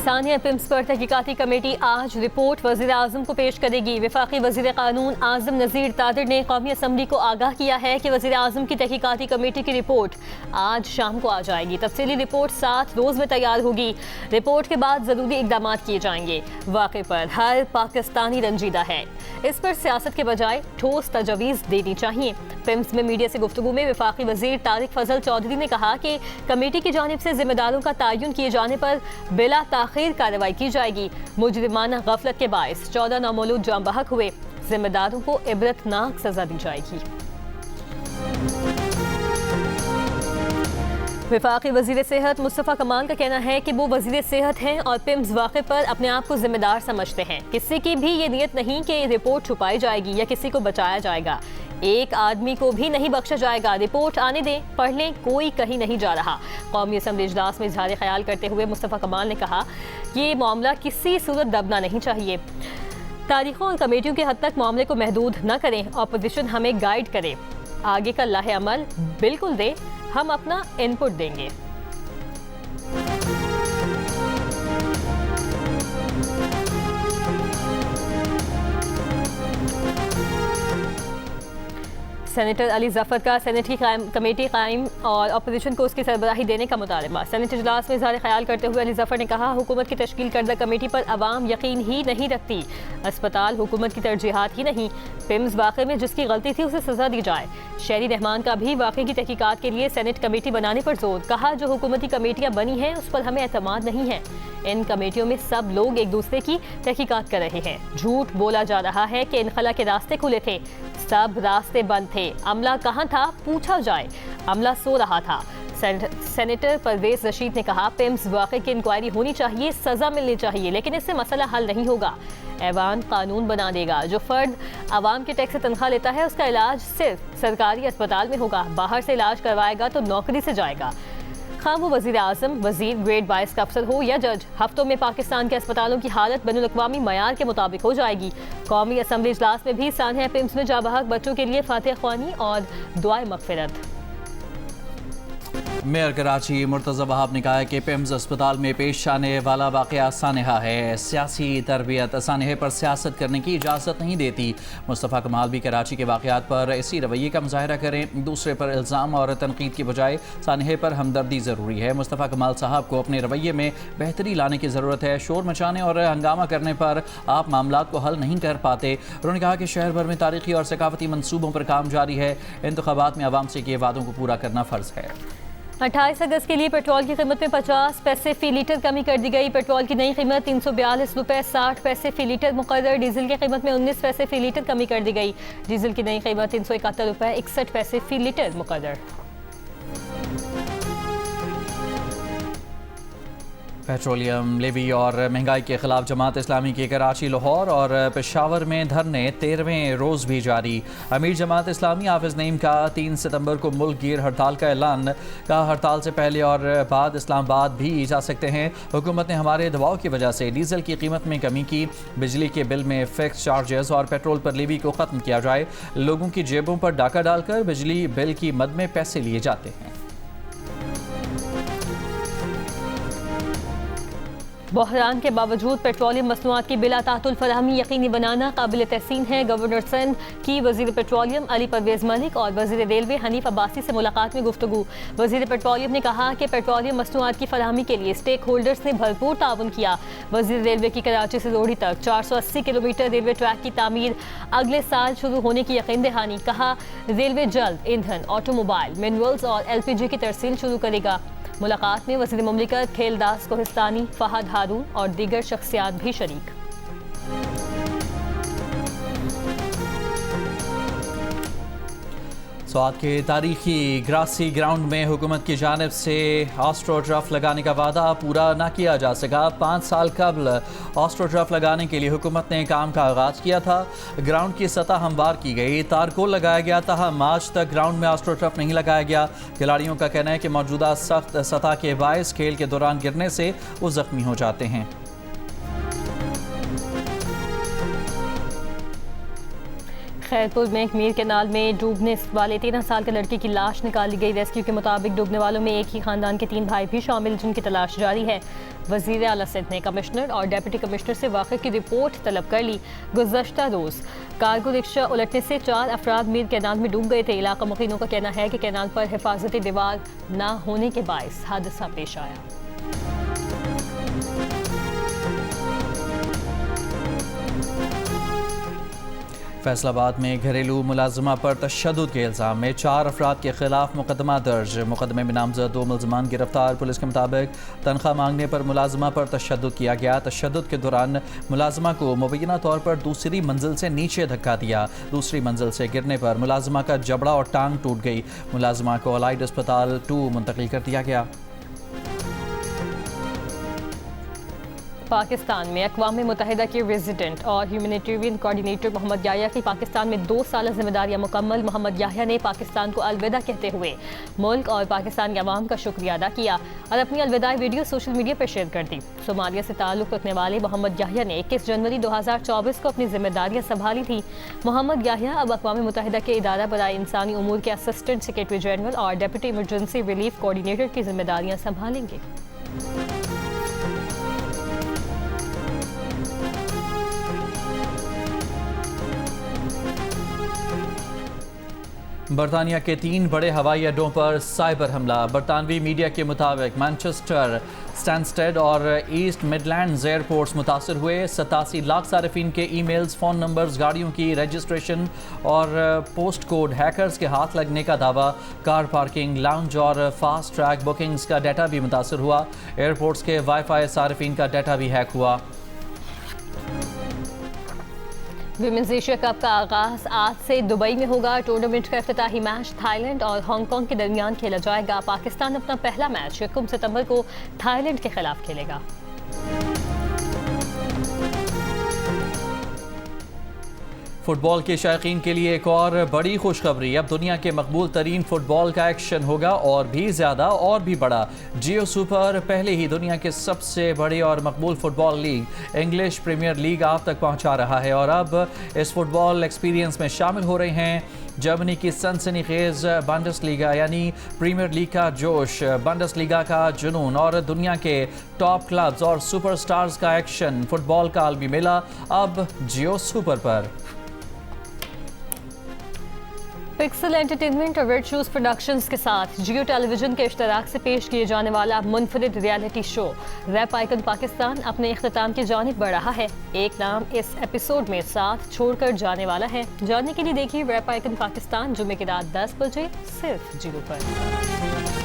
Sania PIMS पर तहकीकाती committee आज report वज़ीर आज़म को पेश करेगी। वफाकी वज़ीर क़ानून आज़म नज़ीर तादिर ने कौमी असम्बली को आगाह किया है कि वज़ीर आज़म की तहकीकाती कमेटी की रिपोर्ट आज शाम को आ जाएगी। तफसीली रिपोर्ट 7 रोज़ में तैयार होगी। रिपोर्ट के बाद ज़रूरी इक़दाम किए जाएंगे। वाक़े पर हर पाकिस्तानी रंजीदा है। इस पर सियासत के बजाय ठोस तजवीज़ देनी चाहिए। पिम्स में मीडिया से गुफ्तगू में वफाकी वज़ीर तारिक फजल चौधरी ने कहा कि कमेटी की जानिब से जिम्मेदारों का तयन किए जाने पर बिला ताख़ीर कार्रवाई की जाएगी। मुजरिमाना गफलत के बायस 14 नामौलूद जाम बहक हुए। जिम्मेदारों को इबरतनाक सजा दी जाएगी। वफाकी वज़ीर सेहत मुस्तफ़ा कमाल का कहना है कि वो वज़ीर सेहत हैं और पिम्स वाक़े पर अपने आप को जिम्मेदार समझते हैं। किसी की भी ये नीयत नहीं कि रिपोर्ट छुपाई जाएगी या किसी को बचाया जाएगा। एक आदमी को भी नहीं बख्शा जाएगा। रिपोर्ट आने दें, पढ़ लें, कोई कहीं नहीं जा रहा। कौमी असम्बली इजलास में इजहार ख्याल करते हुए मुस्तफ़ा कमाल ने कहा कि ये मामला किसी सूरत दबना नहीं चाहिए। तारीखों और कमेटियों के हद तक मामले को महदूद न करें। अपोजिशन हमें गाइड करे, आगे का लाहे अमल बिल्कुल दे, हम अपना इनपुट देंगे। सेनेटर अली जफर का सेनेट की कमेटी कायम और अपोजिशन को उसकी सरबराही देने का मुतालबा। सेनेट इजलास में इज़हार ख्याल करते हुए अली जफर ने कहा, हुकूमत की तश्कील करदा कमेटी पर अवाम यकीन ही नहीं रखती। अस्पताल हुकूमत की तरजीहात ही नहीं। पिम्स वाक़े में जिसकी गलती थी उसे सजा दी जाए। शहरी रहमान का भी वाक़े की तहकीकात के लिए सेनेट कमेटी बनाने पर जोर। कहा, जो हुकूमती कमेटियाँ बनी हैं उस पर हमें एतमाद नहीं है। इन कमेटियों में सब लोग एक दूसरे की तहकीकात कर रहे हैं। झूठ बोला जा रहा है कि इनखला के रास्ते खुले थे, सब रास्ते बंद थे। अमला कहाँ था, पूछा जाए। अमला सो रहा था। सेनेटर परवेज रशीद ने कहा, पिम्स वाक़े की इंक्वायरी होनी चाहिए, सजा मिलनी चाहिए, लेकिन इससे मसला हल नहीं होगा। ऐवान कानून बना देगा। जो फर्द आवाम के टैक्स से तनख्वाह लेता है उसका इलाज सिर्फ सरकारी अस्पताल में होगा। बाहर से इलाज करवाएगा तो नौकरी से जाएगा। खां वो वज़ीर आज़म, वज़ीर, ग्रेड 22 का अफसर हो या जज, हफ्तों में पाकिस्तान के अस्पतालों की हालत बैनुल-अक़वामी मयार के मुताबिक हो जाएगी। कौमी असम्बली इजलास में भी सानिया पिम्स में जाबहक बच्चों के लिए फातिहा ख्वानी और दुआए मग़फ़िरत। मेयर कराची मुर्तज़ा वहाब ने कहा है कि पिम्स अस्पताल में पेश आने वाला वाक़या सानहा है। सियासी तरबियत सानहे पर सियासत करने की इजाज़त नहीं देती। मुस्तफ़ा कमाल भी कराची के वाक़यात पर इसी रवैये का मुज़ाहरा करें। दूसरे पर इल्ज़ाम और तनकीद की बजाय सानहे पर हमदर्दी ज़रूरी है। मुस्तफ़ा कमाल साहब को अपने रवैये में बेहतरी लाने की ज़रूरत है। शोर मचाने और हंगामा करने पर आप मामलात को हल नहीं कर पाते। उन्होंने कहा कि शहर भर में तारीख़ी और सकाफ़ती मनसूबों पर काम जारी है। इंतख़ाबात में आवाम से किए वादों को पूरा करना फ़र्ज़ है। 28 अगस्त के लिए पेट्रोल की कीमत में 50 पैसे फ़ी लीटर कमी कर दी गई। पेट्रोल की नई कीमत 342 रुपये 60 पैसे फ़ी लीटर मुकर्रर। डीजल की कीमत में 19 पैसे फ़ी लीटर कमी कर दी गई। डीजल की नई कीमत 371 रुपये 61 पैसे फ़ी लीटर मुकर्रर। पेट्रोलियम लेवी और महंगाई के खिलाफ जमात इस्लामी के कराची, लाहौर और पेशावर में धरने 13वें रोज़ भी जारी। अमीर जमात इस्लामी हाफिज़ नईम का 3 सितंबर को मुल्क गिर हड़ताल का ऐलान। कहा, हड़ताल से पहले और बाद इस्लामाबाद भी जा सकते हैं। हुकूमत ने हमारे दबाव की वजह से डीजल की कीमत में कमी की। बिजली के बिल में फिक्स चार्जेस और पेट्रोल पर लेवी को ख़त्म किया जाए। लोगों की जेबों पर डाका डालकर बिजली बिल की मद में पैसे लिए जाते हैं। बहरान के बावजूद पेट्रोलियम मसनूआत की बिला तातुल फराहमी यकीनी बनाना काबिल तहसीन है। गवर्नर सिंध की वज़ीर पेट्रोलियम अली परवेज मलिक और वज़ीर रेलवे हनीफ अब्बासी से मुलाकात में गुफ्तगू। वज़ीर पेट्रोलियम ने कहा कि पेट्रोलियम मसनूआत की फराहमी के लिए स्टेक होल्डर्स ने भरपूर ताउन किया। वज़ीर रेलवे की कराची से रोहड़ी तक 480 किलोमीटर रेलवे ट्रैक की तामीर अगले साल शुरू होने की यकीन दहानी। कहा, रेलवे जल्द ईंधन, ऑटोमोबाइल, मिनरल्स और LPG की तरसील शुरू करेगा। मुलाकात में वज़ीर मुमलिकत खेलदास कोहिस्तानी, फहद हारून और दीगर शख्सियात भी शरीक। स्वात के तारीखी ग्रासी ग्राउंड में हुकूमत की जानिब से ऑस्ट्रोटर्फ लगाने का वादा पूरा ना किया जा सका। 5 साल कबल ऑस्ट्रोटर्फ लगाने के लिए हुकूमत ने काम का आगाज़ किया था। ग्राउंड की सतह हमवार की गई, तारकोल लगाया गया था। मार्च तक ग्राउंड में ऑस्ट्रोटर्फ नहीं लगाया गया। खिलाड़ियों का कहना है कि मौजूदा सख्त सतह के बायस खेल के दौरान गिरने से वो ज़ख्मी हो जाते हैं। खैरपुर में मीर कैनाल में डूबने वाले 13 साल के लड़के की लाश निकाली गई। रेस्क्यू के मुताबिक डूबने वालों में एक ही खानदान के 3 भाई भी शामिल, जिनकी तलाश जारी है। वज़ीर आला सिंध ने कमिश्नर और डिप्टी कमिश्नर से वाक़े की रिपोर्ट तलब कर ली। गुज़श्ता रोज़ कार्गो रिक्शा उलटने से 4 अफराद मीर कैनाल में डूब गए थे। इलाका मुकीनों का कहना है कि कैनाल पर हिफाजती दीवार न होने के बायस हादसा पेश आया। फैसलाबाद में घरेलू मुलाजमा पर तशद्दुद के इल्ज़ाम में 4 अफराद के खिलाफ मुकदमा दर्ज। मुकदमे में नामजद 2 मुलजमान गिरफ्तार। पुलिस के मुताबिक तनख्वाह मांगने पर मुलाजमा पर तशद्दुद किया गया। तशद्दुद के दौरान मुलाजमा को मुबैना तौर पर दूसरी मंजिल से नीचे धक्का दिया। दूसरी मंजिल से गिरने पर मुलाजमा का जबड़ा और टांग टूट गई। मुलाजमा को अलाइड अस्पताल 2 मुंतकिल कर दिया गया। पाकिस्तान में अक़वाम मुत्तहिदा के रेजिडेंट और ह्यूमैनिटेरियन कोऑर्डिनेटर मोहम्मद याह्या की पाकिस्तान में 2 साल जिम्मेदारियां मुकम्मल। मोहम्मद याह्या ने पाकिस्तान को अलविदा कहते हुए मुल्क और पाकिस्तान के अवाम का शुक्रिया अदा किया और अपनी अलविदाई वीडियो सोशल मीडिया पर शेयर कर दी। सोमालिया से ताल्लुक़ रखने वाले मोहम्मद याह्या ने 21 जनवरी 2024 को अपनी जिम्मेदारियां संभाली थी। मोहम्मद याह्या अब अक़वाम मुत्तहिदा के इदारा बराए इंसानी उमूर के असिस्टेंट सेक्रेटरी जनरल और डिप्टी इमरजेंसी रिलीफ कोऑर्डिनेटर की जिम्मेदारियां संभालेंगे। बरतानिया के 3 बड़े हवाई अड्डों पर साइबर हमला। बरतानवी मीडिया के मुताबिक मैनचेस्टर, स्टैनस्टेड और ईस्ट मिडलैंड्स एयरपोर्ट्स मुतासर हुए। 87 लाख सार्फिन के ईमेल्स, फ़ोन नंबर्स, गाड़ियों की रजिस्ट्रेशन और पोस्ट कोड हैकर्स के हाथ लगने का दावा। कार पार्किंग, लाउंज और फास्ट ट्रैक बुकिंग्स का डाटा भी मुतासर हुआ। एयरपोर्ट्स के वाईफाई सार्फिन का डाटा भी हैक हुआ। विमेंस एशिया कप का आगाज आज से दुबई में होगा। टूर्नामेंट का इफ्तिताही मैच थाईलैंड और हांगकांग के दरमियान खेला जाएगा। पाकिस्तान अपना पहला मैच 1 सितंबर को थाईलैंड के खिलाफ खेलेगा। फुटबॉल के शायकीन के लिए एक और बड़ी खुशखबरी। अब दुनिया के मकबूल तरीन फुटबॉल का एक्शन होगा और भी ज़्यादा और भी बड़ा। जियो सुपर पहले ही दुनिया के सबसे बड़े और मकबूल football league English Premier League आप तक पहुंचा रहा है और अब इस फुटबॉल एक्सपीरियंस में शामिल हो रहे हैं जर्मनी की सनसनीखेज बंडसलीगा यानी प्रीमियर लीग का जोश, बंडसलीगा का जुनून और दुनिया के टॉप क्लब्स और सुपरस्टार्स का एक्शन। फुटबॉल का आलमी मेला अब जियो सुपर पर। पिक्सल एंटरटेनमेंट और रेड शूज प्रोडक्शंस के साथ जियो टेलीविजन के इश्तराक से पेश किए जाने वाला मुनफरिद reality show rap icon Pakistan अपने इख्तिताम की जानिब बढ़ रहा है। एक नाम इस एपिसोड में साथ छोड़कर जाने वाला है। जानने के लिए देखिए रैप आइकन पाकिस्तान जुमे की रात 10 बजे सिर्फ जियो पर।